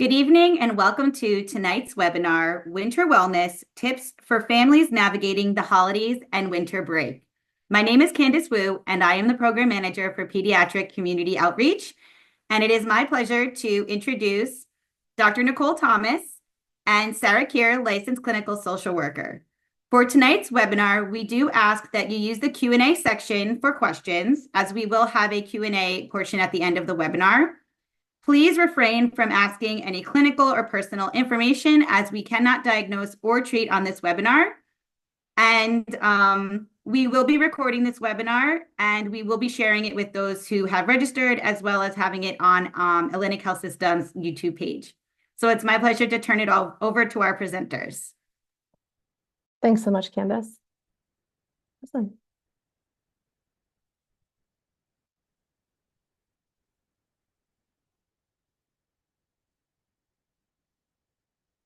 Good evening and welcome to tonight's webinar, Winter Wellness, Tips for Families Navigating the Holidays and Winter Break. My name is Candice Wu, and I am the Program Manager for Pediatric Community Outreach. And it is my pleasure to introduce Dr. Nicole Thomas and Sarah Keir, Licensed Clinical Social Worker. For tonight's webinar, we do ask that you use the Q&A section for questions, as we will have a Q&A portion at the end of the webinar. Please refrain from asking any clinical or personal information, as we cannot diagnose or treat on this webinar. And we will be recording this webinar, and we will be sharing it with those who have registered, as well as having it on Atlantic Health Systems YouTube page. So it's my pleasure to turn it all over to our presenters. Thanks so much, Candice. Awesome.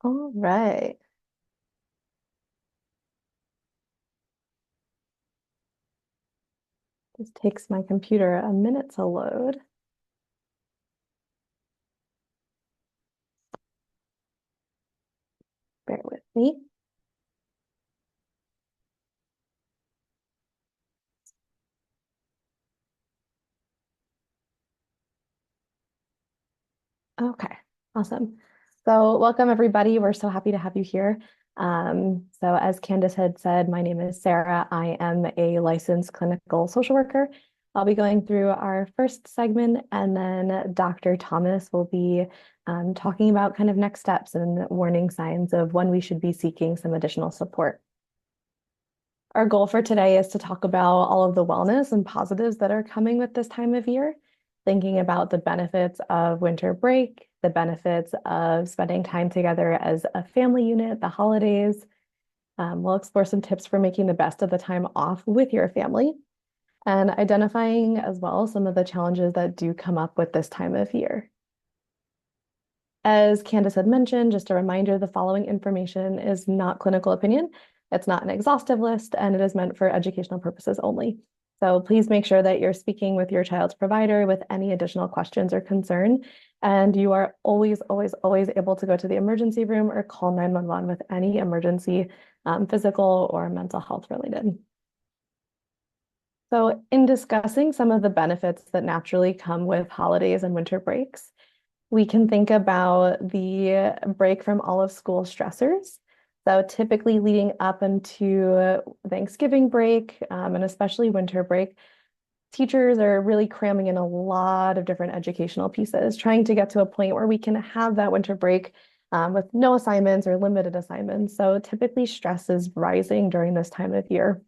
All right. This takes my computer a minute to load. Bear with me. Okay, awesome. So welcome, everybody. We're so happy to have you here. So as Candice had said, my name is Sarah. I am a licensed clinical social worker. I'll be going through our first segment, and then Dr. Thomas will be talking about kind of next steps and warning signs of when we should be seeking some additional support. Our goal for today is to talk about all of the wellness and positives that are coming with this time of year, thinking about the benefits of winter break, the benefits of spending time together as a family unit, the holidays. We'll explore some tips for making the best of the time off with your family, and identifying as well some of the challenges that do come up with this time of year. As Candice had mentioned, just a reminder, the following information is not clinical opinion. It's not an exhaustive list, and it is meant for educational purposes only. So please make sure that you're speaking with your child's provider with any additional questions or concern. And you are always, always, always able to go to the emergency room or call 911 with any emergency, physical or mental health related. So in discussing some of the benefits that naturally come with holidays and winter breaks, we can think about the break from all of school stressors. So typically leading up into Thanksgiving break, and especially winter break, teachers are really cramming in a lot of different educational pieces, trying to get to a point where we can have that winter break with no assignments or limited assignments. So typically stress is rising during this time of year.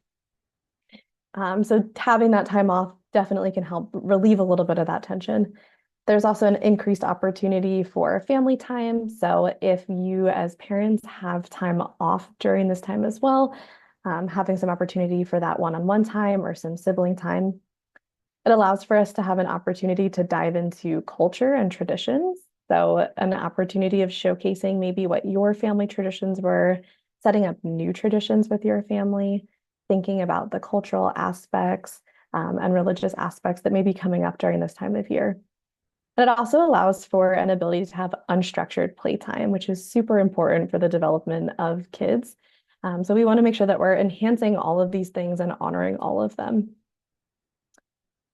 So having that time off definitely can help relieve a little bit of that tension. There's also an increased opportunity for family time. So if you as parents have time off during this time as well, having some opportunity for that one-on-one time or some sibling time, it allows for us to have an opportunity to dive into culture and traditions. So an opportunity of showcasing maybe what your family traditions were, setting up new traditions with your family, thinking about the cultural aspects and religious aspects that may be coming up during this time of year. And it also allows for an ability to have unstructured playtime, which is super important for the development of kids. So we want to make sure that we're enhancing all of these things and honoring all of them.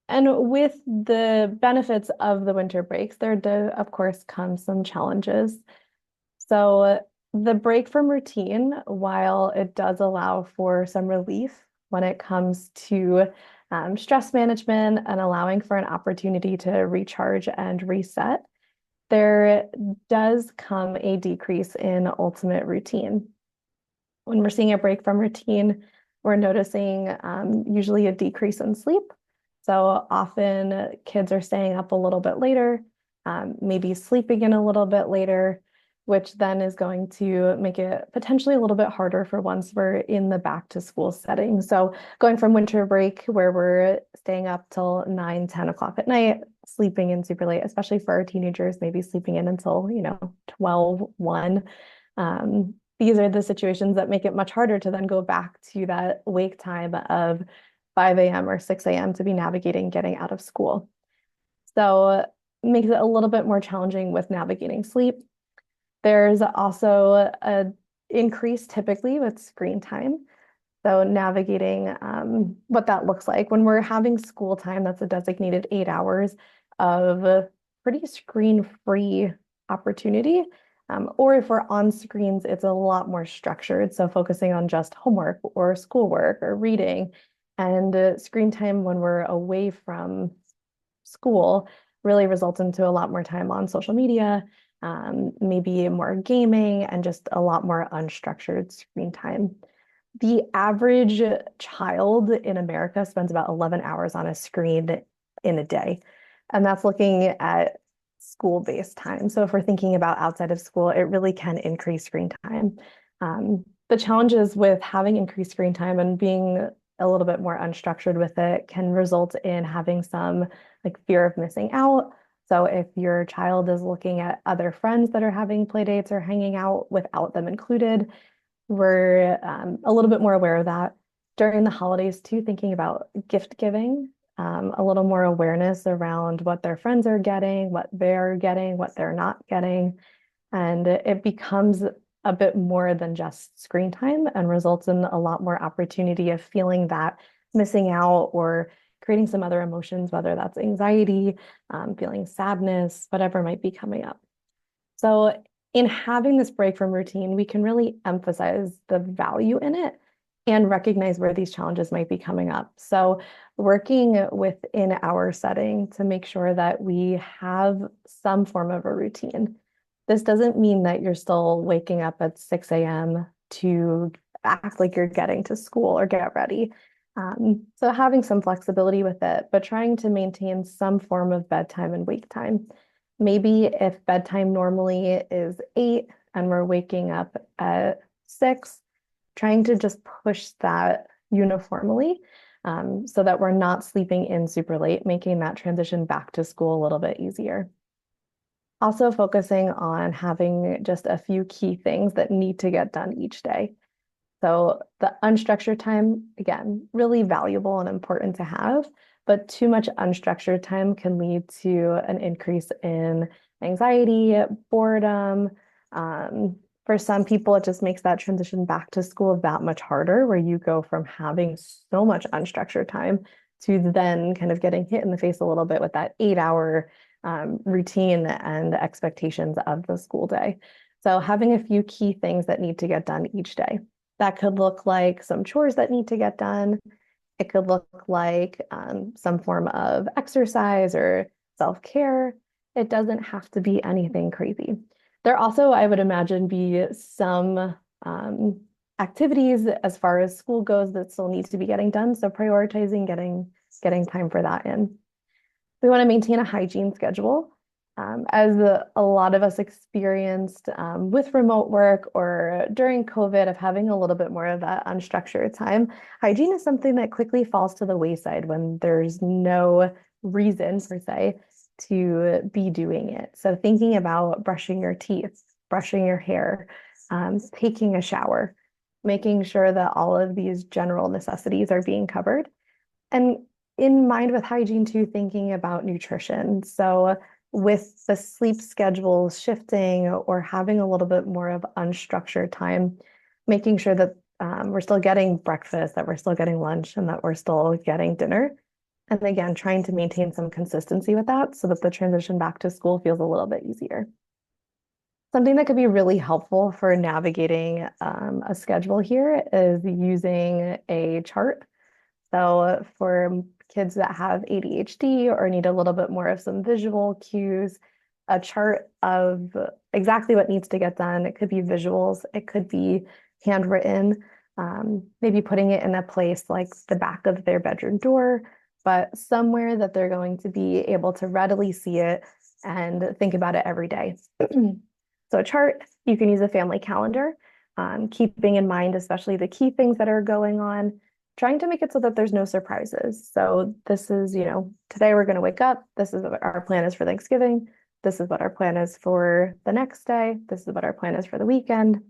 And with the benefits of the winter breaks, there do, of course, come some challenges. So the break from routine, while it does allow for some relief when it comes to stress management and allowing for an opportunity to recharge and reset, there does come a decrease in ultimate routine. When we're seeing a break from routine, we're noticing usually a decrease in sleep. So often kids are staying up a little bit later, maybe sleeping in a little bit later, which then is going to make it potentially a little bit harder for once we're in the back to school setting. So going from winter break where we're staying up till 9, 10 o'clock at night, sleeping in super late, especially for our teenagers, maybe sleeping in until, 12, 1. These are the situations that make it much harder to then go back to that wake time of 5 a.m. or 6 a.m. to be navigating getting out of school. So it makes it a little bit more challenging with navigating sleep. There's also a increase typically with screen time. So navigating what that looks like when we're having school time, that's a designated 8 hours of a pretty screen-free opportunity. Or if we're on screens, it's a lot more structured. So focusing on just homework or schoolwork or reading. And screen time when we're away from school really results into a lot more time on social media, maybe more gaming, and just a lot more unstructured screen time. The average child in America spends about 11 hours on a screen in a day, and that's looking at school-based time. So if we're thinking about outside of school, it really can increase screen time. The challenges with having increased screen time and being a little bit more unstructured with it can result in having some like fear of missing out. So if your child is looking at other friends that are having play dates or hanging out without them included, we're a little bit more aware of that. During the holidays too, thinking about gift giving, a little more awareness around what their friends are getting, what they're not getting. And it becomes a bit more than just screen time and results in a lot more opportunity of feeling that missing out or creating some other emotions, whether that's anxiety, feeling sadness, whatever might be coming up. So in having this break from routine, we can really emphasize the value in it and recognize where these challenges might be coming up. So working within our setting to make sure that we have some form of a routine. This doesn't mean that you're still waking up at 6 a.m. to act like you're getting to school or get ready. So having some flexibility with it, but trying to maintain some form of bedtime and wake time. Maybe if bedtime normally is 8 and we're waking up at 6, trying to just push that uniformly so that we're not sleeping in super late, making that transition back to school a little bit easier. Also focusing on having just a few key things that need to get done each day. So the unstructured time, again, really valuable and important to have, but too much unstructured time can lead to an increase in anxiety, boredom. For some people, it just makes that transition back to school that much harder, where you go from having so much unstructured time to then kind of getting hit in the face a little bit with that 8 hour routine and expectations of the school day. So having a few key things that need to get done each day. That could look like some chores that need to get done. It could look like some form of exercise or self-care. It doesn't have to be anything crazy. There also, I would imagine, be some activities as far as school goes that still needs to be getting done. So prioritizing getting time for that in. We want to maintain a hygiene schedule. As a lot of us experienced with remote work or during COVID of having a little bit more of that unstructured time, hygiene is something that quickly falls to the wayside when there's no reason per se to be doing it. So thinking about brushing your teeth, brushing your hair, taking a shower, making sure that all of these general necessities are being covered. And in mind with hygiene too, thinking about nutrition. So with the sleep schedules shifting or having a little bit more of unstructured time, making sure that we're still getting breakfast, that we're still getting lunch, and that we're still getting dinner. And again, trying to maintain some consistency with that so that the transition back to school feels a little bit easier. Something that could be really helpful for navigating a schedule here is using a chart. So for kids that have ADHD or need a little bit more of some visual cues, a chart of exactly what needs to get done. It could be visuals, it could be handwritten, maybe putting it in a place like the back of their bedroom door, but somewhere that they're going to be able to readily see it and think about it every day. So a chart, you can use a family calendar, keeping in mind especially the key things that are going on, trying to make it so that there's no surprises. So this is, today we're going to wake up. This is what our plan is for Thanksgiving. This is what our plan is for the next day. This is what our plan is for the weekend.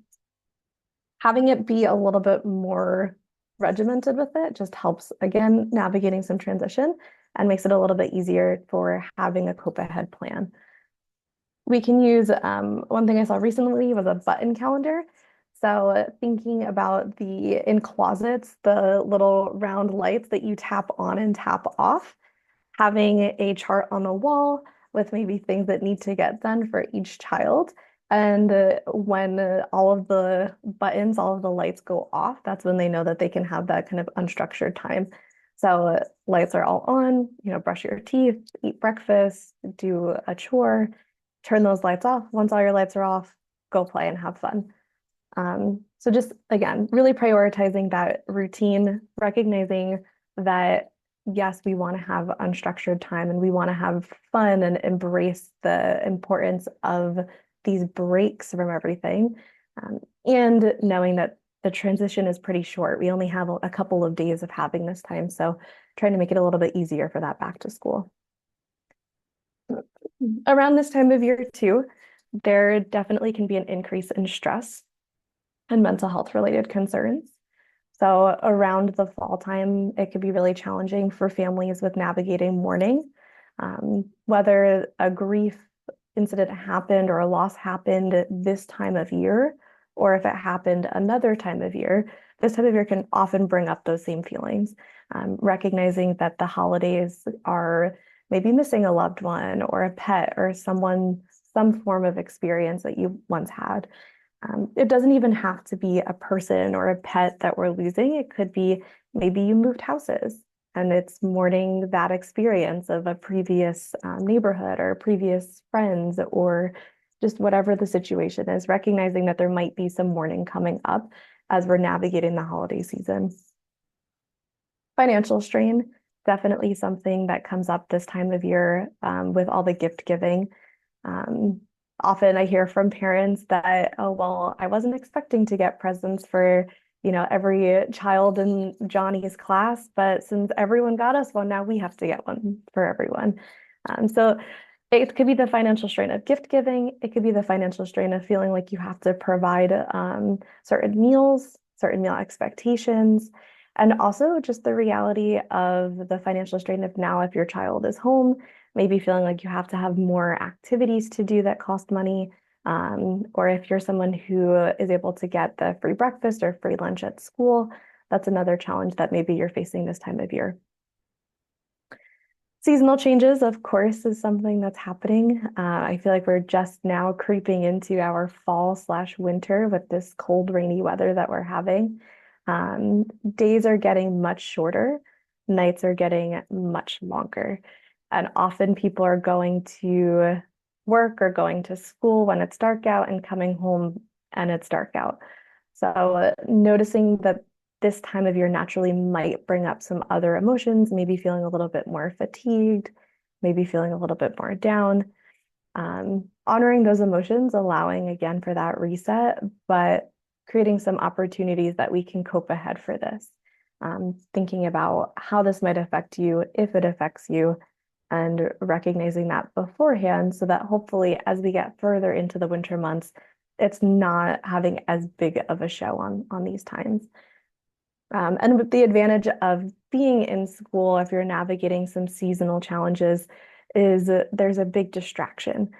Having it be a little bit more regimented with it just helps, again, navigating some transition and makes it a little bit easier for having a cope ahead plan. We can use one thing I saw recently was a button calendar. So thinking about in closets, the little round lights that you tap on and tap off, having a chart on the wall with maybe things that need to get done for each child. And when all of the buttons, all of the lights go off, that's when they know that they can have that kind of unstructured time. So lights are all on, brush your teeth, eat breakfast, do a chore, turn those lights off. Once all your lights are off, go play and have fun. So just again, really prioritizing that routine, recognizing that yes, we want to have unstructured time and we want to have fun and embrace the importance of these breaks from everything. And knowing that the transition is pretty short. We only have a couple of days of having this time. So trying to make it a little bit easier for that back to school. Around this time of year too, there definitely can be an increase in stress and mental health related concerns. So around the fall time, it could be really challenging for families with navigating mourning. Whether a grief incident happened or a loss happened this time of year, or if it happened another time of year, this time of year can often bring up those same feelings. Recognizing that the holidays are maybe missing a loved one or a pet or some form of experience that you once had. It doesn't even have to be a person or a pet that we're losing. It could be maybe you moved houses and it's mourning that experience of a previous neighborhood or previous friends or just whatever the situation is, recognizing that there might be some mourning coming up as we're navigating the holiday season. Financial strain, definitely something that comes up this time of year with all the gift giving. Often I hear from parents that, oh, well, I wasn't expecting to get presents for, every child in Johnny's class, but since everyone got us one, now we have to get one for everyone. So it could be the financial strain of gift giving. It could be the financial strain of feeling like you have to provide certain meals, certain meal expectations, and also just the reality of the financial strain of now if your child is home, maybe feeling like you have to have more activities to do that cost money. Or if you're someone who is able to get the free breakfast or free lunch at school, that's another challenge that maybe you're facing this time of year. Seasonal changes, of course, is something that's happening. I feel like we're just now creeping into our fall/winter with this cold, rainy weather that we're having. Days are getting much shorter, nights are getting much longer. And often people are going to work or going to school when it's dark out and coming home and it's dark out. So noticing that this time of year naturally might bring up some other emotions, maybe feeling a little bit more fatigued, maybe feeling a little bit more down. Honoring those emotions, allowing again for that reset, but creating some opportunities that we can cope ahead for this. Thinking about how this might affect you, if it affects you, and recognizing that beforehand so that hopefully as we get further into the winter months, it's not having as big of a show on these times. And with the advantage of being in school, if you're navigating some seasonal challenges, is there's a big distraction.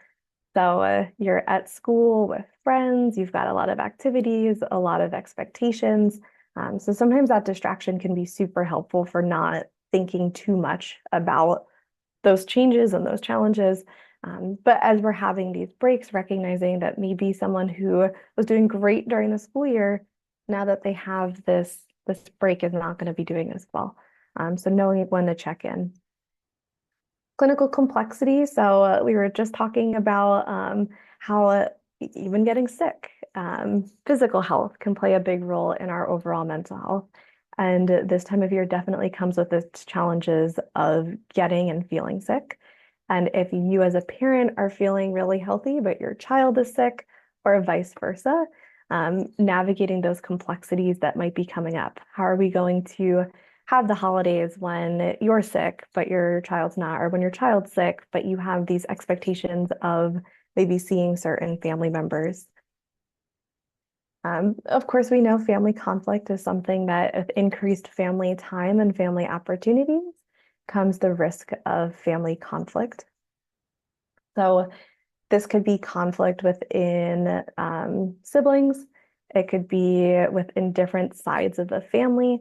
So you're at school with friends, you've got a lot of activities, a lot of expectations. So sometimes that distraction can be super helpful for not thinking too much about those changes and those challenges. But as we're having these breaks, recognizing that maybe someone who was doing great during the school year, now that they have this break is not going to be doing as well. So knowing when to check in. Clinical complexity. So we were just talking about how even getting sick, physical health can play a big role in our overall mental health. And this time of year definitely comes with its challenges of getting and feeling sick. And if you as a parent are feeling really healthy, but your child is sick, or vice versa, navigating those complexities that might be coming up. How are we going to have the holidays when you're sick, but your child's not, or when your child's sick, but you have these expectations of maybe seeing certain family members? Of course, we know family conflict is something that with increased family time and family opportunities comes the risk of family conflict. So This could be conflict within siblings. It could be within different sides of the family.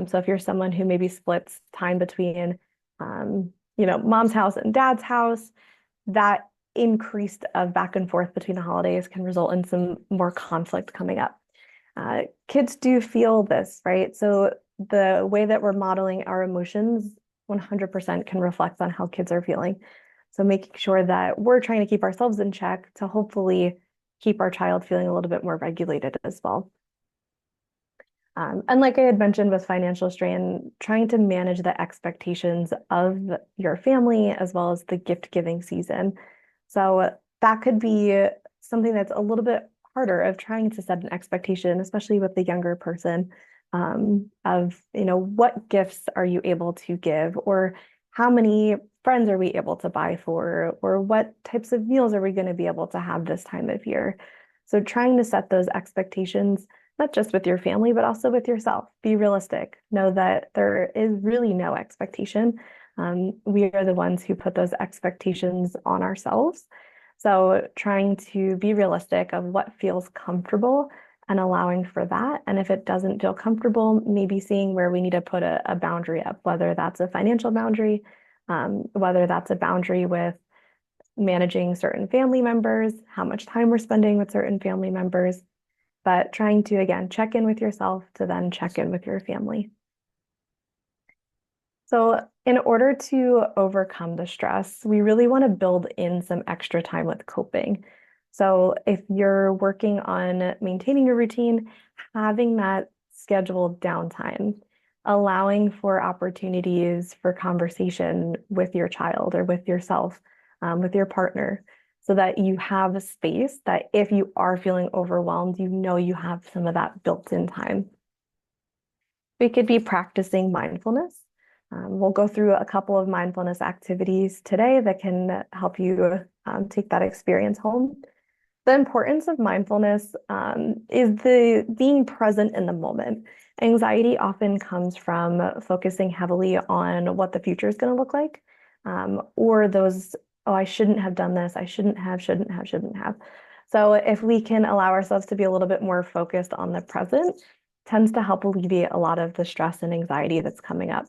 So if you're someone who maybe splits time between, mom's house and dad's house, that increased of back and forth between the holidays can result in some more conflict coming up. Kids do feel this, right? So the way that we're modeling our emotions 100% can reflect on how kids are feeling. So making sure that we're trying to keep ourselves in check to hopefully keep our child feeling a little bit more regulated as well. And like I had mentioned with financial strain, trying to manage the expectations of your family as well as the gift giving season. So that could be something that's a little bit harder of trying to set an expectation, especially with the younger person, of, what gifts are you able to give, or how many friends are we able to buy for, or what types of meals are we going to be able to have this time of year? So trying to set those expectations not just with your family, but also with yourself. Be realistic. Know that there is really no expectation. We are the ones who put those expectations on ourselves. So trying to be realistic of what feels comfortable and allowing for that. And if it doesn't feel comfortable, maybe seeing where we need to put a boundary up, whether that's a financial boundary, whether that's a boundary with managing certain family members, how much time we're spending with certain family members, but trying to, again, check in with yourself to then check in with your family. So in order to overcome the stress, we really want to build in some extra time with coping. So if you're working on maintaining your routine, having that scheduled downtime, allowing for opportunities for conversation with your child or with yourself, with your partner, so that you have a space that if you are feeling overwhelmed, you have some of that built-in time. We could be practicing mindfulness. We'll go through a couple of mindfulness activities today that can help you take that experience home. The importance of mindfulness is the being present in the moment. Anxiety often comes from focusing heavily on what the future is going to look like, or those, oh, I shouldn't have done this, I shouldn't have. So if we can allow ourselves to be a little bit more focused on the present, tends to help alleviate a lot of the stress and anxiety that's coming up.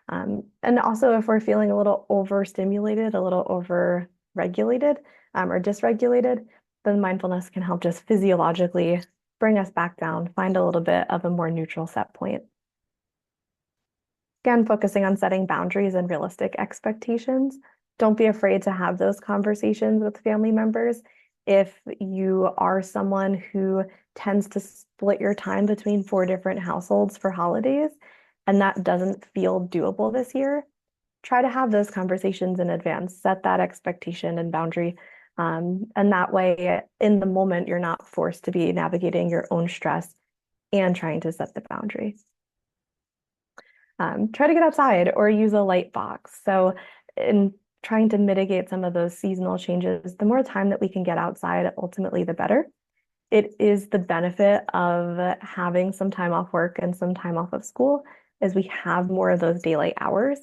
And also if we're feeling a little overstimulated, a little overregulated, or dysregulated, then mindfulness can help just physiologically bring us back down, find a little bit of a more neutral set point. Again, focusing on setting boundaries and realistic expectations. Don't be afraid to have those conversations with family members. If you are someone who tends to split your time between 4 different households for holidays, and that doesn't feel doable this year, try to have those conversations in advance, set that expectation and boundary. And that way, in the moment, you're not forced to be navigating your own stress and trying to set the boundary. Try to get outside or use a light box. So in trying to mitigate some of those seasonal changes, the more time that we can get outside, ultimately, the better. It is the benefit of having some time off work and some time off of school, is we have more of those daylight hours.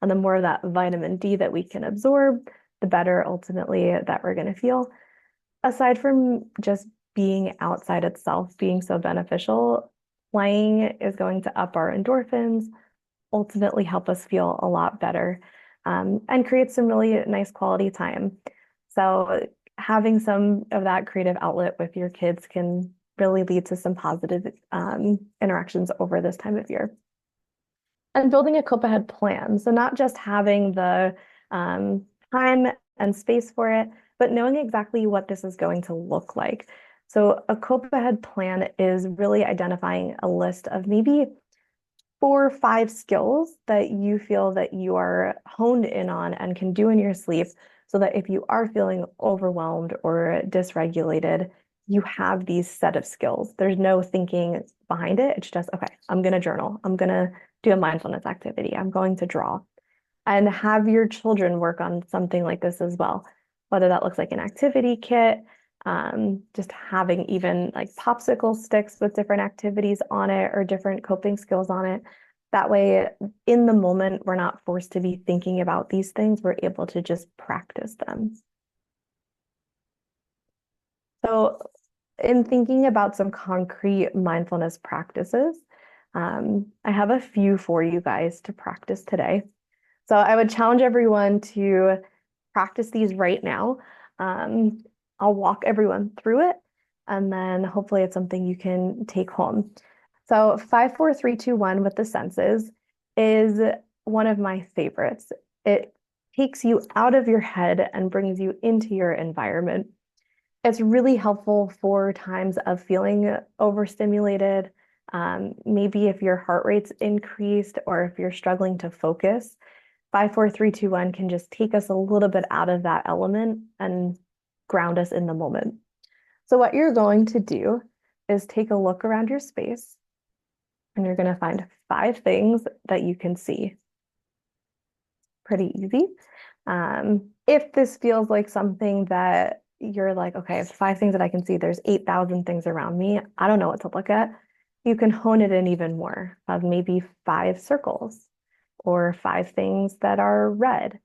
And the more of that vitamin D that we can absorb, the better ultimately that we're going to feel. Aside from just being outside itself being so beneficial, playing is going to up our endorphins, ultimately help us feel a lot better, and create some really nice quality time. So having some of that creative outlet with your kids can really lead to some positive interactions over this time of year. And building a cope ahead plan. So not just having the time and space for it, but knowing exactly what this is going to look like. So a cope ahead plan is really identifying a list of maybe 4 or 5 skills that you feel that you are honed in on and can do in your sleep, so that if you are feeling overwhelmed or dysregulated, you have these set of skills. There's no thinking behind it. It's just, okay, I'm going to journal. I'm going to do a mindfulness activity. I'm going to draw. And have your children work on something like this as well, whether that looks like an activity kit, just having even like popsicle sticks with different activities on it or different coping skills on it. That way, in the moment, we're not forced to be thinking about these things. We're able to just practice them. So, in thinking about some concrete mindfulness practices, I have a few for you guys to practice today. So, I would challenge everyone to practice these right now. Um, I'll walk everyone through it, and then hopefully it's something you can take home. So, 5, 4, 3, 2, 1 with the senses is one of my favorites. It takes you out of your head and brings you into your environment. It's really helpful for times of feeling overstimulated. Maybe if your heart rate's increased or if you're struggling to focus, 5, 4, 3, 2, 1 can just take us a little bit out of that element and ground us in the moment. So, what you're going to do is take a look around your space and you're going to find 5 things that you can see. Pretty easy. If this feels like something that you're like, okay, it's 5 things that I can see, there's 8,000 things around me, I don't know what to look at, you can hone it in even more of maybe 5 circles or 5 things that are red.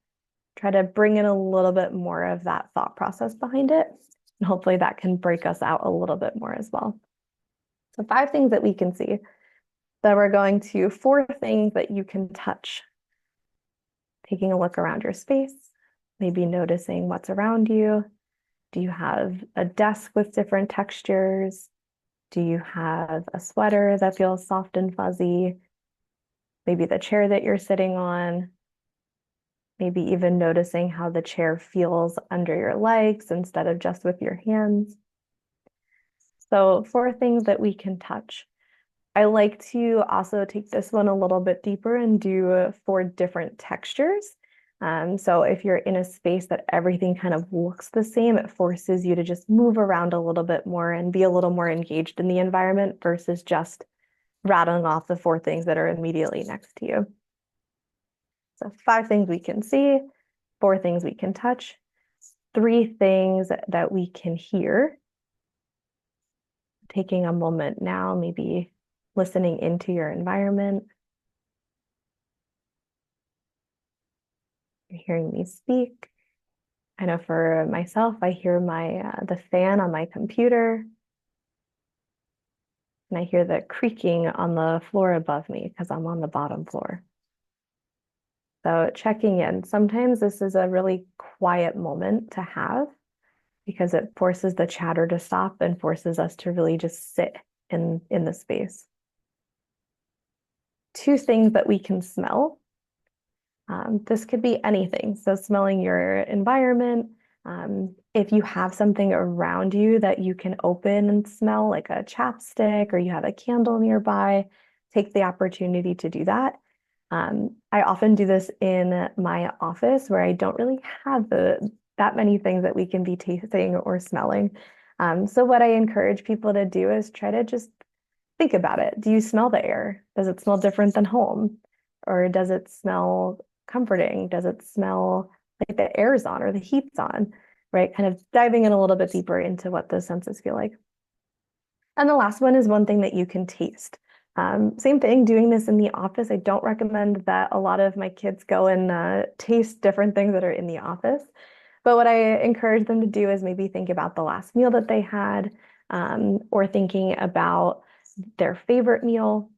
Try to bring in a little bit more of that thought process behind it. And hopefully that can break us out a little bit more as well. So 5 things that we can see. Then we're going to 4 things that you can touch. Taking a look around your space, maybe noticing what's around you. Do you have a desk with different textures? Do you have a sweater that feels soft and fuzzy? Maybe the chair that you're sitting on. Maybe even noticing how the chair feels under your legs instead of just with your hands. So 4 things that we can touch. I like to also take this one a little bit deeper and do 4 different textures. So if you're in a space that everything kind of looks the same, it forces you to just move around a little bit more and be a little more engaged in the environment versus just rattling off the 4 things that are immediately next to you. So 5 things we can see, 4 things we can touch, 3 things that we can hear. Taking a moment now, maybe listening into your environment. You're hearing me speak. I know for myself, I hear the fan on my computer, and I hear the creaking on the floor above me because I'm on the bottom floor. So checking in. Sometimes this is a really quiet moment to have because it forces the chatter to stop and forces us to really just sit in the space. 2 things that we can smell. This could be anything. So smelling your environment. If you have something around you that you can open and smell, like a chapstick or you have a candle nearby, take the opportunity to do that. I often do this in my office where I don't really have that many things that we can be tasting or smelling. So what I encourage people to do is try to just think about it. Do you smell the air? Does it smell different than home? Or does it smell comforting? Does it smell like the air's on or the heat's on? Right? Kind of diving in a little bit deeper into what those senses feel like. And the last one is one thing that you can taste. Same thing, doing this in the office. I don't recommend that a lot of my kids go and taste different things that are in the office. But what I encourage them to do is maybe think about the last meal that they had, or thinking about their favorite meal.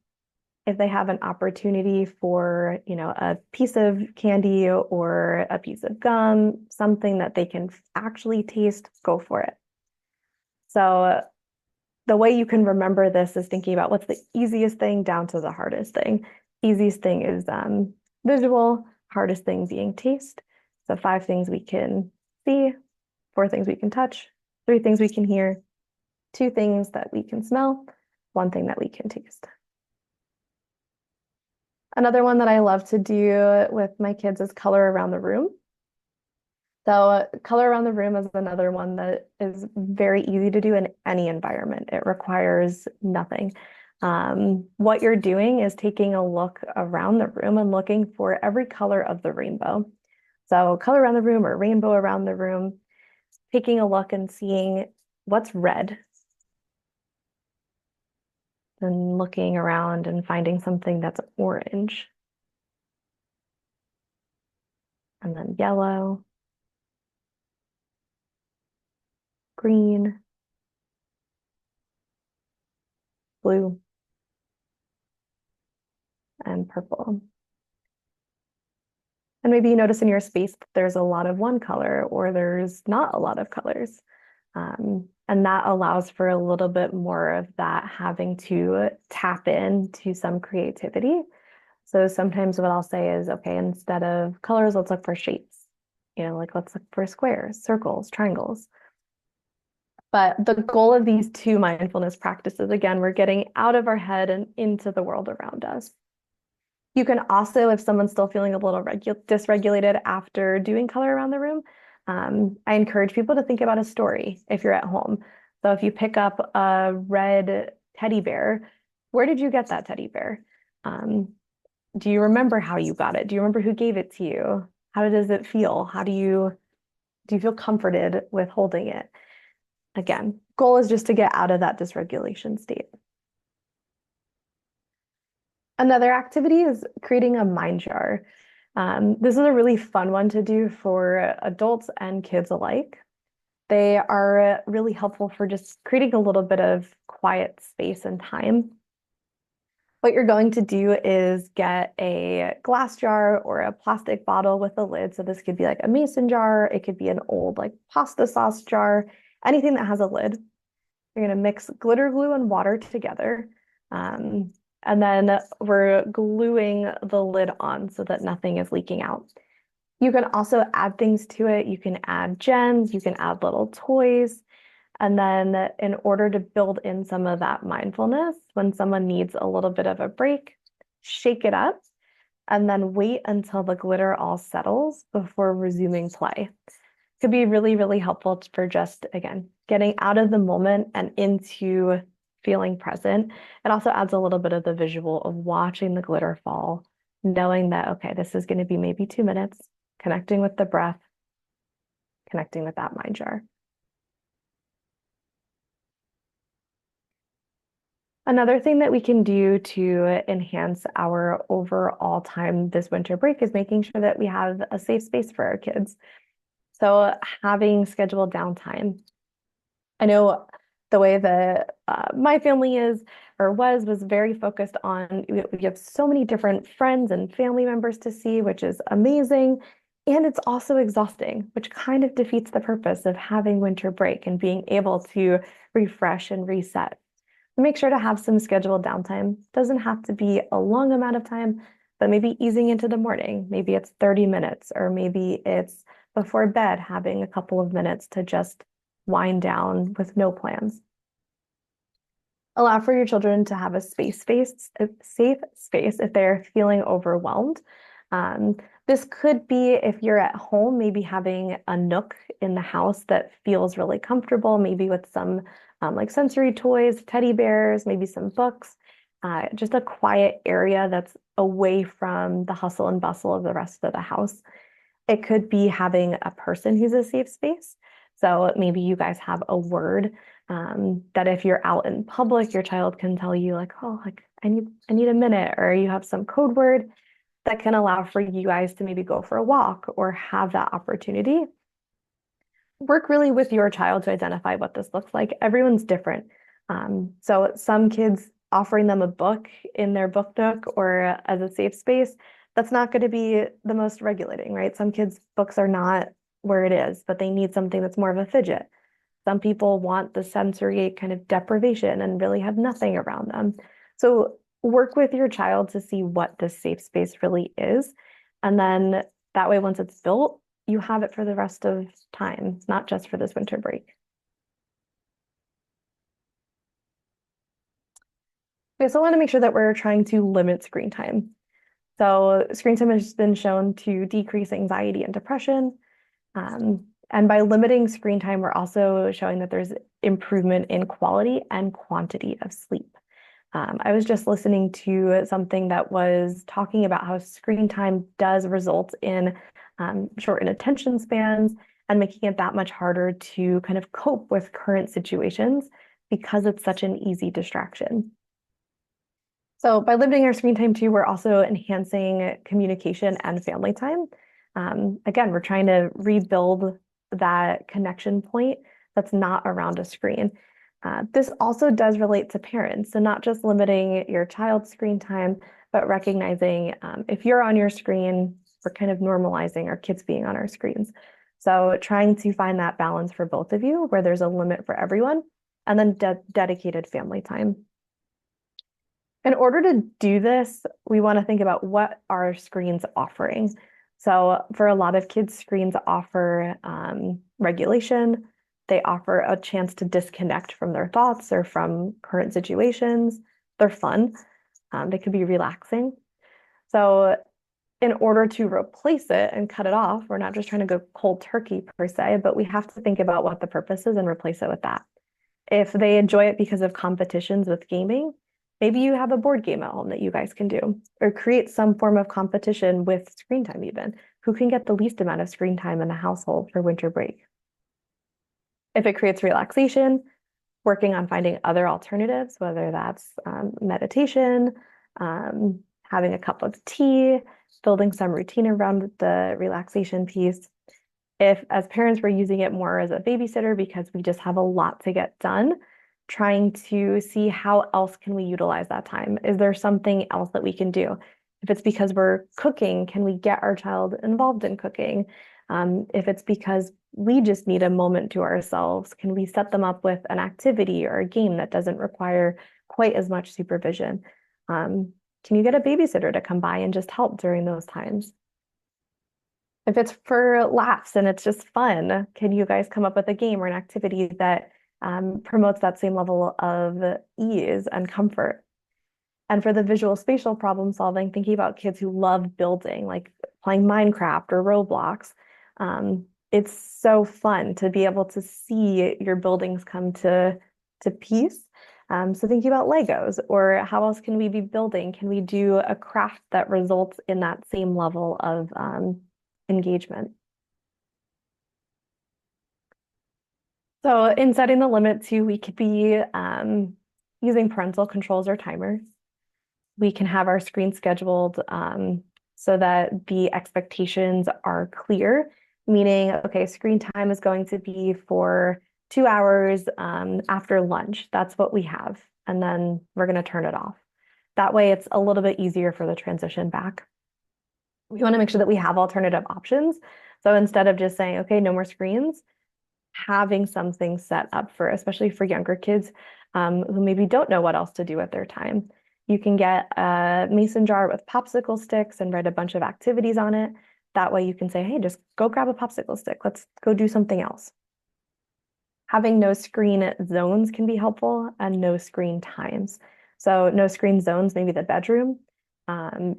If they have an opportunity for, a piece of candy or a piece of gum, something that they can actually taste, go for it. So the way you can remember this is thinking about what's the easiest thing down to the hardest thing. Easiest thing is visual, hardest thing being taste. So 5 things we can see, 4 things we can touch, 3 things we can hear, 2 things that we can smell, 1 thing that we can taste. Another one that I love to do with my kids is color around the room. So color around the room is another one that is very easy to do in any environment. It requires nothing. What you're doing is taking a look around the room and looking for every color of the rainbow. So color around the room or rainbow around the room, taking a look and seeing what's red. And looking around and finding something that's orange. And then yellow, green, blue, and purple. And maybe you notice in your space that there's a lot of one color or there's not a lot of colors. And that allows for a little bit more of that having to tap into some creativity. So sometimes what I'll say is, okay, instead of colors, let's look for shapes. Like let's look for squares, circles, triangles. But the goal of these two mindfulness practices, again, we're getting out of our head and into the world around us. You can also, if someone's still feeling a little dysregulated after doing color around the room, I encourage people to think about a story if you're at home. So if you pick up a red teddy bear, where did you get that teddy bear? Do you remember how you got it? Do you remember who gave it to you? How does it feel? Do you feel comforted with holding it? Again, goal is just to get out of that dysregulation state. Another activity is creating a mind jar. This is a really fun one to do for adults and kids alike. They are really helpful for just creating a little bit of quiet space and time. What you're going to do is get a glass jar or a plastic bottle with a lid. So this could be like a mason jar. It could be an old like pasta sauce jar, anything that has a lid. You're going to mix glitter glue and water together. And then we're gluing the lid on so that nothing is leaking out. You can also add things to it. You can add gems, you can add little toys. And then in order to build in some of that mindfulness, when someone needs a little bit of a break, shake it up and then wait until the glitter all settles before resuming play. Could be really, really helpful for just, again, getting out of the moment and into feeling present. It also adds a little bit of the visual of watching the glitter fall, knowing that, okay, this is going to be maybe 2 minutes, connecting with the breath, connecting with that mind jar. Another thing that we can do to enhance our overall time this winter break is making sure that we have a safe space for our kids. So having scheduled downtime. I know the way that my family is or was very focused on, we have so many different friends and family members to see, which is amazing. And it's also exhausting, which kind of defeats the purpose of having winter break and being able to refresh and reset. Make sure to have some scheduled downtime. Doesn't have to be a long amount of time, but maybe easing into the morning. Maybe it's 30 minutes, or maybe it's before bed, having a couple of minutes to just wind down with no plans. Allow for your children to have a safe space if they're feeling overwhelmed. This could be if you're at home, maybe having a nook in the house that feels really comfortable, maybe with some like sensory toys, teddy bears, maybe some books, just a quiet area that's away from the hustle and bustle of the rest of the house. It could be having a person who's a safe space. So maybe you guys have a word that if you're out in public, your child can tell you like, oh, like I need a minute, or you have some code word that can allow for you guys to maybe go for a walk or have that opportunity. Work really with your child to identify what this looks like. Everyone's different. So some kids offering them a book in their book nook or as a safe space, that's not going to be the most regulating, right? Some kids' books are not where it is, but they need something that's more of a fidget. Some people want the sensory kind of deprivation and really have nothing around them. So work with your child to see what this safe space really is. And then that way, once it's built, you have it for the rest of time, not just for this winter break. We also want to make sure that we're trying to limit screen time. So screen time has been shown to decrease anxiety and depression. And by limiting screen time, we're also showing that there's improvement in quality and quantity of sleep. I was just listening to something that was talking about how screen time does result in shortened attention spans and making it that much harder to kind of cope with current situations because it's such an easy distraction. So by limiting our screen time too, we're also enhancing communication and family time. Again, we're trying to rebuild that connection point that's not around a screen. This also does relate to parents, so not just limiting your child's screen time, but recognizing if you're on your screen, we're kind of normalizing our kids being on our screens. So trying to find that balance for both of you where there's a limit for everyone, and then dedicated family time. In order to do this, we want to think about what our screens offering. So for a lot of kids, screens offer regulation. They offer a chance to disconnect from their thoughts or from current situations. They're fun. They could be relaxing. So in order to replace it and cut it off, we're not just trying to go cold turkey per se, but we have to think about what the purpose is and replace it with that. If they enjoy it because of competitions with gaming, maybe you have a board game at home that you guys can do, or create some form of competition with screen time even. Who can get the least amount of screen time in the household for winter break? If it creates relaxation, working on finding other alternatives, whether that's meditation, having a cup of tea, building some routine around the relaxation piece. If, as parents, we're using it more as a babysitter because we just have a lot to get done, trying to see how else can we utilize that time. Is there something else that we can do? If it's because we're cooking, can we get our child involved in cooking? If it's because we just need a moment to ourselves, can we set them up with an activity or a game that doesn't require quite as much supervision? Can you get a babysitter to come by and just help during those times? If it's for laughs and it's just fun, can you guys come up with a game or an activity that promotes that same level of ease and comfort? And for the visual spatial problem solving, thinking about kids who love building, like playing Minecraft or Roblox, it's so fun to be able to see your buildings come to peace. So thinking about Legos, or how else can we be building? Can we do a craft that results in that same level of engagement? So in setting the limit too, we could be using parental controls or timers. We can have our screen scheduled so that the expectations are clear, meaning, okay, screen time is going to be for 2 hours after lunch. That's what we have. And then we're going to turn it off. That way it's a little bit easier for the transition back. We want to make sure that we have alternative options. So instead of just saying, okay, no more screens, having something set up for, especially for younger kids who maybe don't know what else to do with their time. You can get a mason jar with popsicle sticks and write a bunch of activities on it. That way you can say, hey, just go grab a popsicle stick. Let's go do something else. Having no screen zones can be helpful, and no screen times. So no screen zones, maybe the bedroom,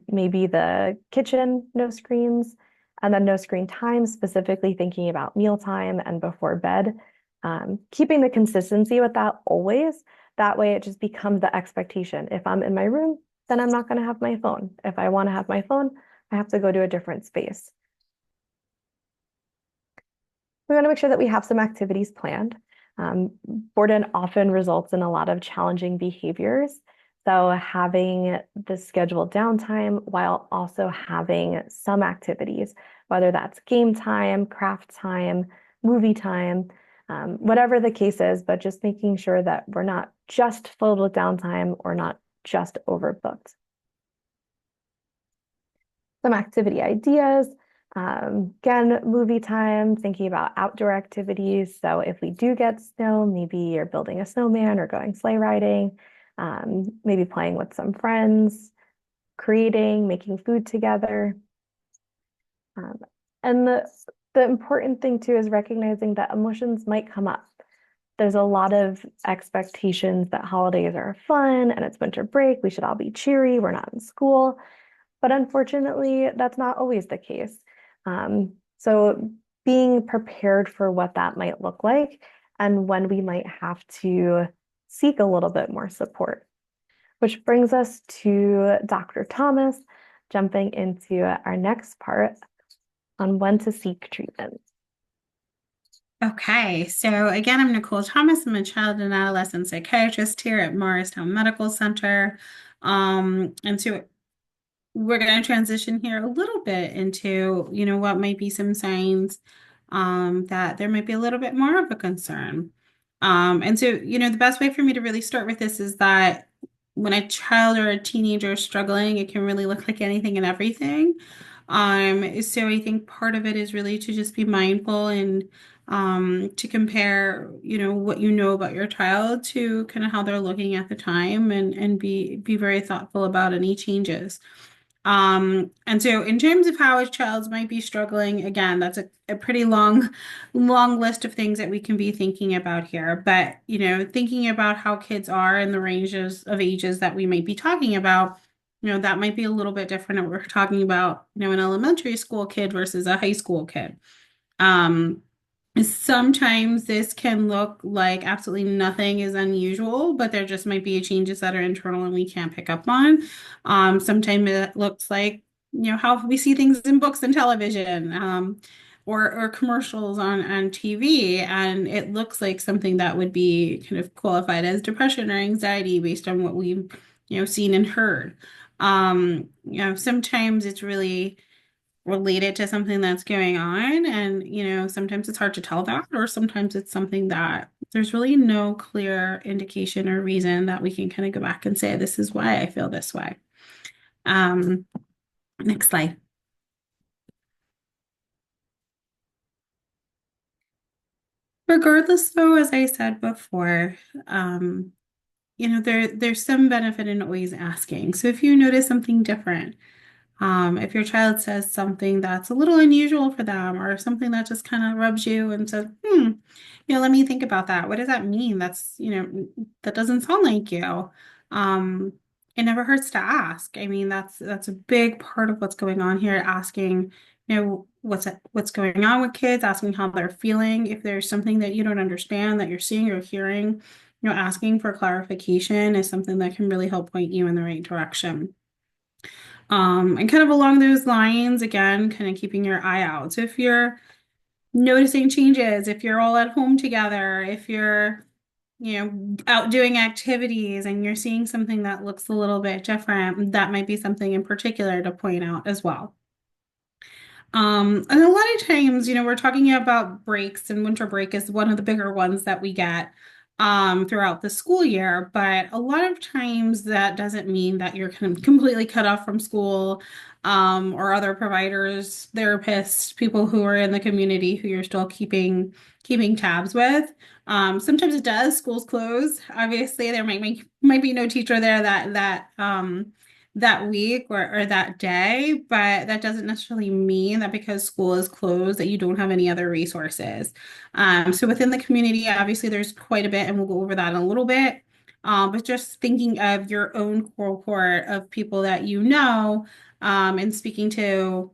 maybe the kitchen, no screens, and then no screen time, specifically thinking about mealtime and before bed. Keeping the consistency with that always. That way it just becomes the expectation. If I'm in my room, then I'm not going to have my phone. If I want to have my phone, I have to go to a different space. We want to make sure that we have some activities planned. Boredom often results in a lot of challenging behaviors. So having the scheduled downtime while also having some activities, whether that's game time, craft time, movie time, whatever the case is, but just making sure that we're not just filled with downtime or not just overbooked. Some activity ideas. Again, movie time, thinking about outdoor activities. So if we do get snow, maybe you're building a snowman or going sleigh riding, maybe playing with some friends, creating, making food together. And the important thing too is recognizing that emotions might come up. There's a lot of expectations that holidays are fun and it's winter break. We should all be cheery. We're not in school. But unfortunately, that's not always the case. So being prepared for what that might look like and when we might have to seek a little bit more support. Which brings us to Dr. Thomas, jumping into our next part on when to seek treatment. Okay, so again, I'm Nicole Thomas. I'm a child and adolescent psychiatrist here at Morristown Medical Center. And so we're going to transition here a little bit into, what might be some signs that there might be a little bit more of a concern. And so, the best way for me to really start with this is that when a child or a teenager is struggling, it can really look like anything and everything. So I think part of it is really to just be mindful and to compare, what you know about your child to kind of how they're looking at the time and be very thoughtful about any changes. And so in terms of how a child might be struggling, again, that's a pretty long list of things that we can be thinking about here. But, thinking about how kids are in the ranges of ages that we might be talking about, that might be a little bit different if we're talking about, an elementary school kid versus a high school kid. Um, Sometimes this can look like absolutely nothing is unusual, but there just might be changes that are internal and we can't pick up on. Sometimes it looks like, how we see things in books and television, or commercials on TV, and it looks like something that would be kind of qualified as depression or anxiety based on what we've, seen and heard. Sometimes it's really related to something that's going on. And, sometimes it's hard to tell that, or sometimes it's something that there's really no clear indication or reason that we can kind of go back and say, this is why I feel this way. Um, Next slide. Regardless, though, as I said before, there's some benefit in always asking. So if you notice something different, if your child says something that's a little unusual for them or something that just kind of rubs you and says, let me think about that. What does that mean? That doesn't sound like you. Um, it never hurts to ask. I mean, that's a big part of what's going on here, asking, what's going on with kids, asking how they're feeling. If there's something that you don't understand that you're seeing or hearing, asking for clarification is something that can really help point you in the right direction. And kind of along those lines, again, kind of keeping your eye out. So if you're noticing changes, if you're all at home together, if you're, out doing activities and you're seeing something that looks a little bit different, that might be something in particular to point out as well. And a lot of times, we're talking about breaks, and winter break is one of the bigger ones that we get throughout the school year. But a lot of times that doesn't mean that you're kind of completely cut off from school, or other providers, therapists, people who are in the community who you're still keeping tabs with. Sometimes it does. Schools close. Obviously, there might be no teacher there that week or that day, but that doesn't necessarily mean that because school is closed that you don't have any other resources. So within the community, obviously there's quite a bit, and we'll go over that in a little bit. But just thinking of your own cohort of people that and speaking to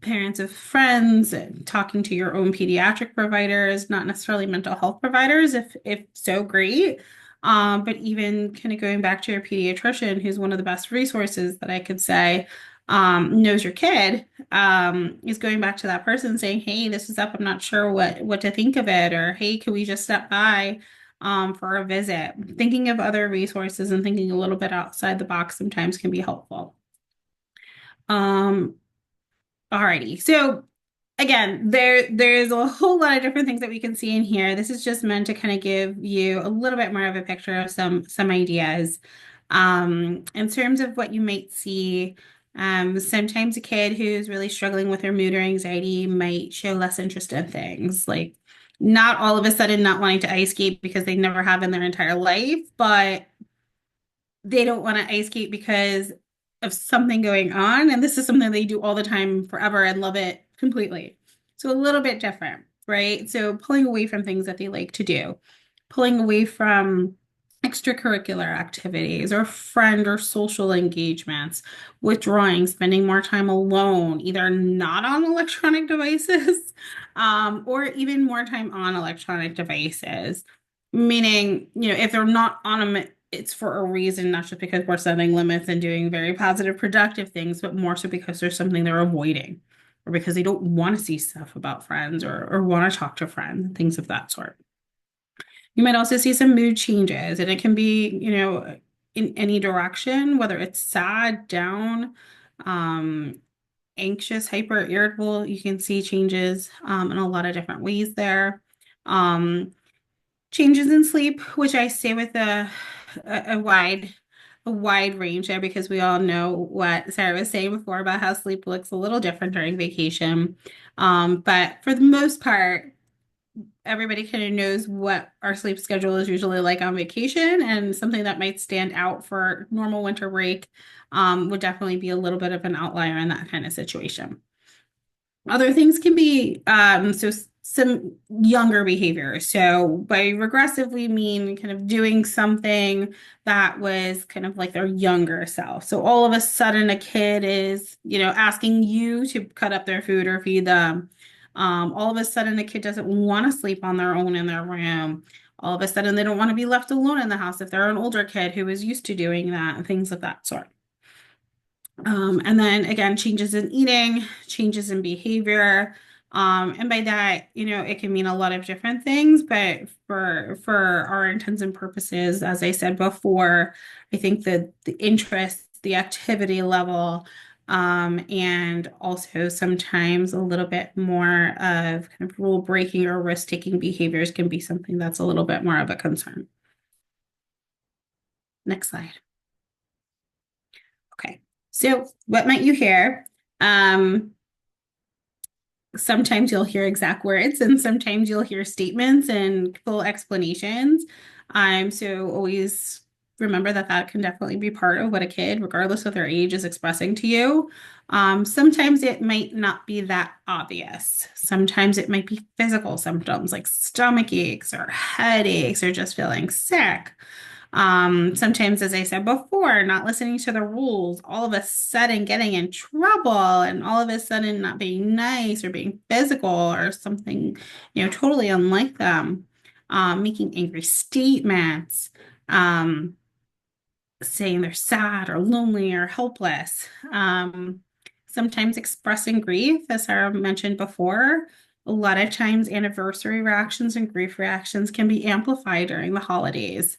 parents of friends, and talking to your own pediatric providers, not necessarily mental health providers, if so, great. But even kind of going back to your pediatrician, who's one of the best resources that I could say, knows your kid, is going back to that person saying, hey, this is up, I'm not sure what to think of it, or hey, could we just step by for a visit? Thinking of other resources and thinking a little bit outside the box sometimes can be helpful. Um, Alrighty. So again, there's a whole lot of different things that we can see in here. This is just meant to kind of give you a little bit more of a picture of some ideas. In terms of what you might see, sometimes a kid who's really struggling with their mood or anxiety might show less interest in things, like not all of a sudden not wanting to ice skate because they never have in their entire life, but they don't want to ice skate because of something going on. And this is something they do all the time forever and love it completely. So a little bit different, right? So pulling away from things that they like to do, pulling away from extracurricular activities or friend or social engagements, withdrawing, spending more time alone, either not on electronic devices, or even more time on electronic devices. Meaning, if they're not on them, it's for a reason, not just because we're setting limits and doing very positive, productive things, but more so because there's something they're avoiding, or because they don't want to see stuff about friends or want to talk to friends, things of that sort. You might also see some mood changes, and it can be, in any direction, whether it's sad, down, anxious, hyper, irritable. You can see changes in a lot of different ways there. Changes in sleep, which I say with a wide range there, because we all know what Sarah was saying before about how sleep looks a little different during vacation. But for the most part, everybody kind of knows what our sleep schedule is usually like on vacation, and something that might stand out for normal winter break would definitely be a little bit of an outlier in that kind of situation. Other things can be some younger behavior. So by regressive, we mean kind of doing something that was kind of like their younger self. So all of a sudden, a kid is, asking you to cut up their food or feed them. All of a sudden, a kid doesn't want to sleep on their own in their room. All of a sudden, they don't want to be left alone in the house if they're an older kid who is used to doing that and things of that sort. And then again, changes in eating, changes in behavior. And by that, it can mean a lot of different things, but for our intents and purposes, as I said before, I think that the interest, the activity level, and also sometimes a little bit more of kind of rule breaking or risk taking behaviors can be something that's a little bit more of a concern. Next slide. Okay. So what might you hear? Sometimes you'll hear exact words, and sometimes you'll hear statements and full explanations. So always remember that that can definitely be part of what a kid, regardless of their age, is expressing to you. Sometimes it might not be that obvious. Sometimes it might be physical symptoms like stomach aches or headaches or just feeling sick. Sometimes, as I said before, not listening to the rules, all of a sudden getting in trouble, and all of a sudden not being nice or being physical or something, totally unlike them, making angry statements, saying they're sad or lonely or helpless. Sometimes expressing grief, as Sarah mentioned before. A lot of times, anniversary reactions and grief reactions can be amplified during the holidays,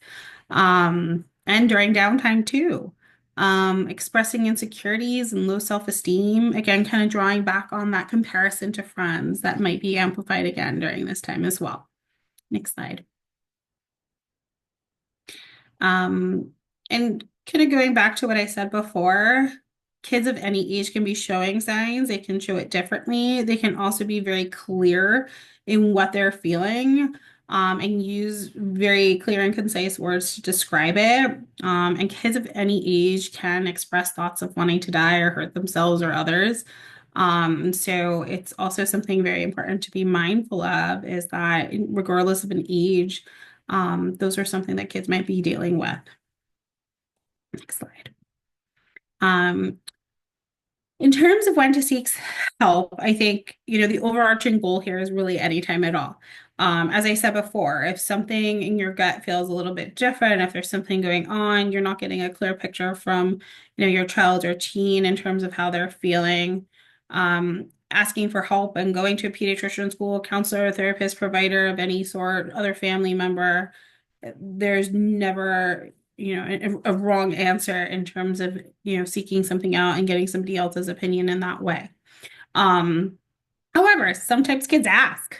and during downtime too. Expressing insecurities and low self-esteem, again, kind of drawing back on that comparison to friends that might be amplified again during this time as well. Next slide. And kind of going back to what I said before, kids of any age can be showing signs. They can show it differently. They can also be very clear in what they're feeling, and use very clear and concise words to describe it. And kids of any age can express thoughts of wanting to die or hurt themselves or others. So it's also something very important to be mindful of, is that regardless of an age, those are something that kids might be dealing with. Next slide. In terms of when to seek help, I think, the overarching goal here is really anytime at all. As I said before, if something in your gut feels a little bit different, if there's something going on, you're not getting a clear picture from, your child or teen in terms of how they're feeling, asking for help and going to a pediatrician, school counselor, therapist, provider of any sort, other family member, there's never, a wrong answer in terms of, seeking something out and getting somebody else's opinion in that way. However, sometimes kids ask,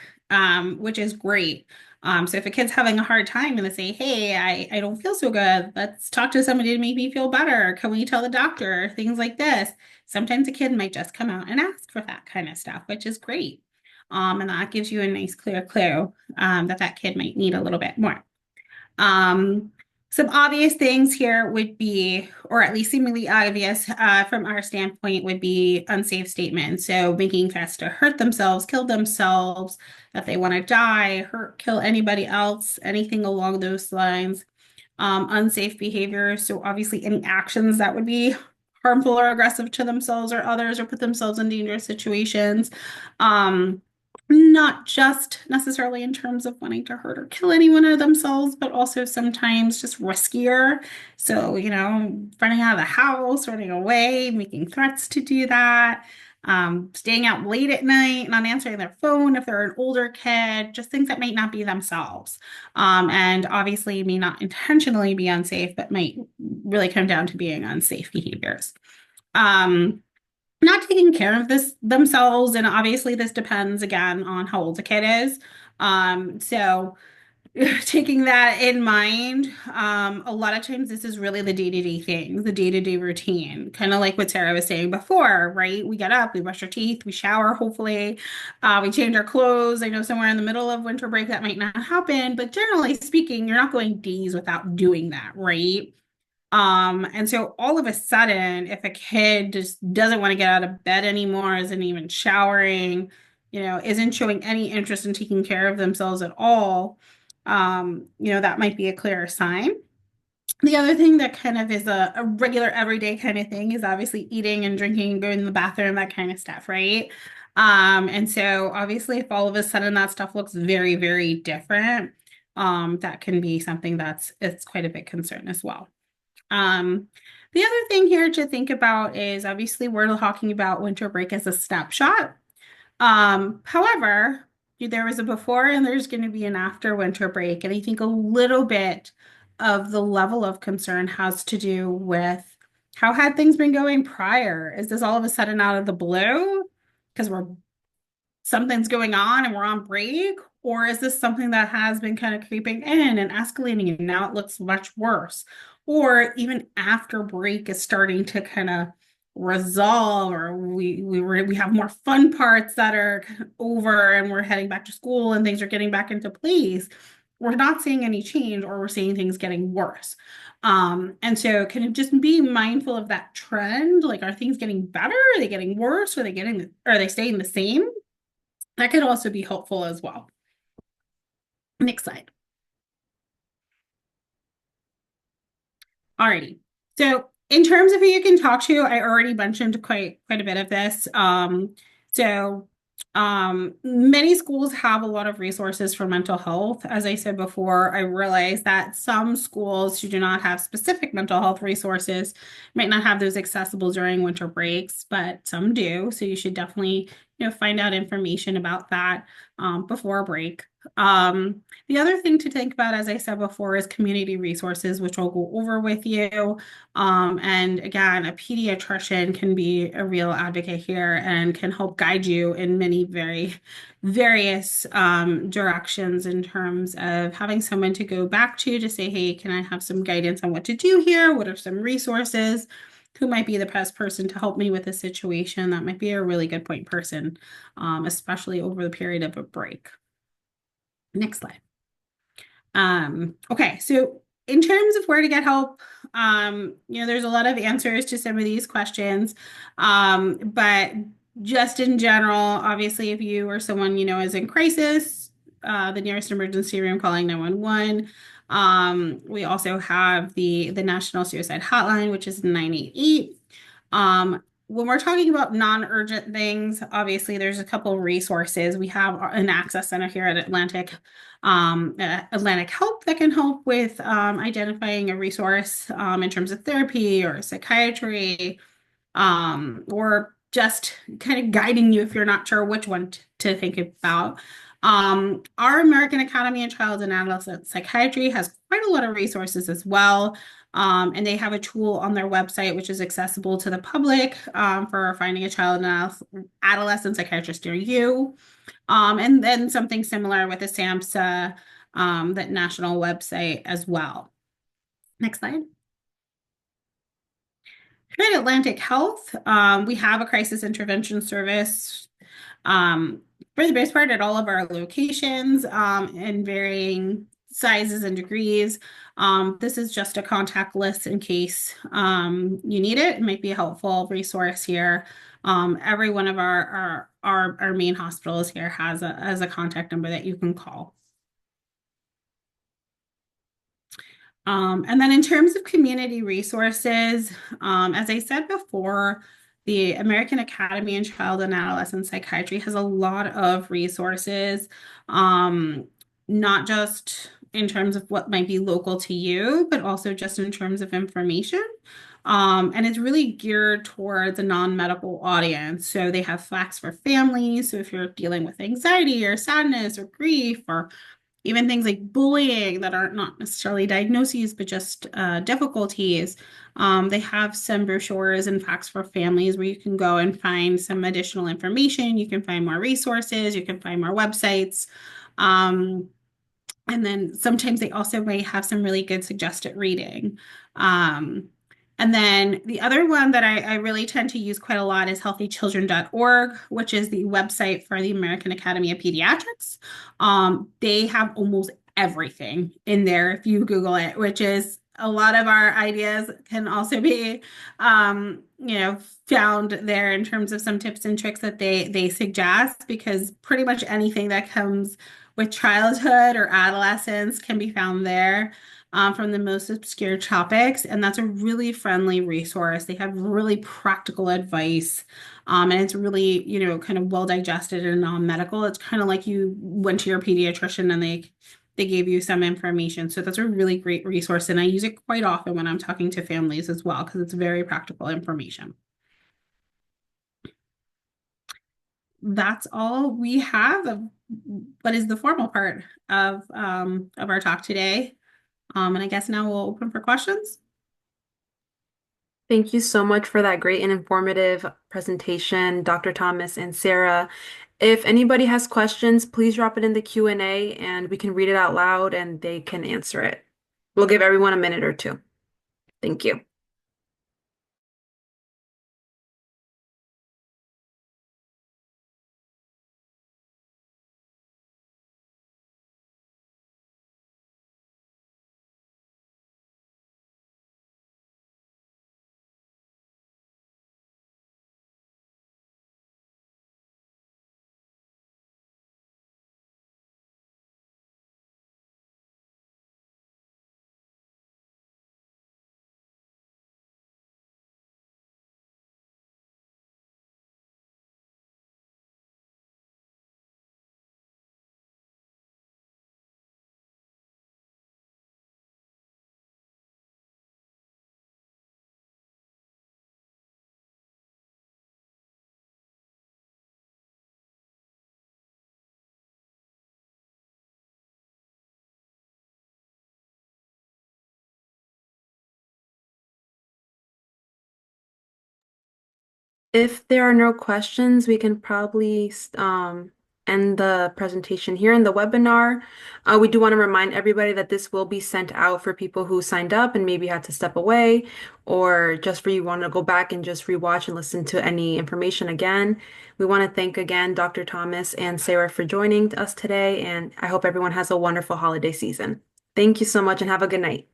which is great. So if a kid's having a hard time and they say, hey, I don't feel so good, let's talk to somebody to make me feel better. Can we tell the doctor? Things like this. Sometimes a kid might just come out and ask for that kind of stuff, which is great. And that gives you a nice clear clue that that kid might need a little bit more. Some obvious things here would be, or at least seemingly obvious from our standpoint, would be unsafe statements. So making threats to hurt themselves, kill themselves, that they want to die, hurt, kill anybody else, anything along those lines. Unsafe behavior. So obviously any actions that would be harmful or aggressive to themselves or others, or put themselves in dangerous situations. Not just necessarily in terms of wanting to hurt or kill anyone or themselves, but also sometimes just riskier. So, running out of the house, running away, making threats to do that, staying out late at night, not answering their phone if they're an older kid, just things that might not be themselves. And obviously may not intentionally be unsafe, but might really come down to being unsafe behaviors. Not taking care of this themselves, and obviously this depends again on how old a kid is. So taking that in mind, a lot of times this is really the day-to-day things, the day-to-day routine, kind of like what Sarah was saying before, right? We get up, we brush our teeth, we shower, hopefully, we change our clothes. I know somewhere in the middle of winter break that might not happen, but generally speaking, you're not going days without doing that, right? And so all of a sudden, if a kid just doesn't want to get out of bed anymore, isn't even showering, isn't showing any interest in taking care of themselves at all, that might be a clear sign. The other thing that kind of is a regular everyday kind of thing is obviously eating and drinking, going to the bathroom, that kind of stuff, right? And so obviously if all of a sudden that stuff looks very, very different, that can be something it's quite a big concern as well. The other thing here to think about is obviously we're talking about winter break as a snapshot. However, there was a before and there's going to be an after winter break. And I think a little bit of the level of concern has to do with how had things been going prior? Is this all of a sudden out of the blue because something's going on and we're on break? Or is this something that has been kind of creeping in and escalating and now it looks much worse? Or even after break is starting to kind of resolve, or we have more fun parts that are over and we're heading back to school and things are getting back into place. We're not seeing any change, or we're seeing things getting worse. And so kind of just be mindful of that trend. Like, are things getting better? Are they getting worse? Are they staying the same? That could also be helpful as well. Next slide. Alrighty. So in terms of who you can talk to, I already mentioned quite a bit of this. Many schools have a lot of resources for mental health. As I said before, I realize that some schools who do not have specific mental health resources might not have those accessible during winter breaks, but some do. So you should definitely, find out information about that before a break. The other thing to think about, as I said before, is community resources, which I'll go over with you. And again, a pediatrician can be a real advocate here and can help guide you in many very various directions in terms of having someone to go back to say, hey, can I have some guidance on what to do here? What are some resources? Who might be the best person to help me with this situation? That might be a really good point person, especially over the period of a break. Next slide. Okay, so in terms of where to get help, there's a lot of answers to some of these questions, but just in general, obviously, if you or someone is in crisis, the nearest emergency room, calling 911. We also have the National Suicide Hotline, which is 988. When we're talking about non-urgent things, obviously there's a couple resources. We have an access center here at Atlantic Health that can help with identifying a resource in terms of therapy or psychiatry, or just kind of guiding you if you're not sure which one to think about. Our American Academy of Child and Adolescent Psychiatry has quite a lot of resources as well. And they have a tool on their website which is accessible to the public for finding a child and adolescent psychiatrist near you. And then something similar with the SAMHSA, that national website as well. Next slide. Here at Atlantic Health, we have a crisis intervention service for the most part at all of our locations in varying sizes and degrees. This is just a contact list in case you need it. It might be a helpful resource here. Every one of our main hospitals here has a contact number that you can call. And then in terms of community resources, as I said before, the American Academy in Child and Adolescent Psychiatry has a lot of resources, not just in terms of what might be local to you, but also just in terms of information. And it's really geared towards a non-medical audience. So they have facts for families. So if you're dealing with anxiety or sadness or grief, or even things like bullying that aren't not necessarily diagnoses, but just difficulties. They have some brochures and facts for families where you can go and find some additional information. You can find more resources. You can find more websites. And then sometimes they also may have some really good suggested reading. Um, and then the other one that I really tend to use quite a lot is healthychildren.org, which is the website for the American Academy of Pediatrics. They have almost everything in there if you Google it, which is a lot of our ideas can also be, found there in terms of some tips and tricks that they suggest, because pretty much anything that comes with childhood or adolescence can be found there, from the most obscure topics. And that's a really friendly resource. They have really practical advice. And it's really, kind of well digested and non-medical. It's kind of like you went to your pediatrician and they gave you some information. So that's a really great resource. And I use it quite often when I'm talking to families as well, because it's very practical information. That's all we have of what is the formal part of our talk today. And I guess now we'll open for questions. Thank you so much for that great and informative presentation, Dr. Thomas and Sarah. If anybody has questions, please drop it in the Q&A and we can read it out loud and they can answer it. We'll give everyone a minute or two. Thank you. If there are no questions, we can probably end the presentation here in the webinar. We do want to remind everybody that this will be sent out for people who signed up and maybe had to step away, or just for you want to go back and just rewatch and listen to any information again. We want to thank again Dr. Thomas and Sarah for joining us today, and I hope everyone has a wonderful holiday season. Thank you so much and have a good night.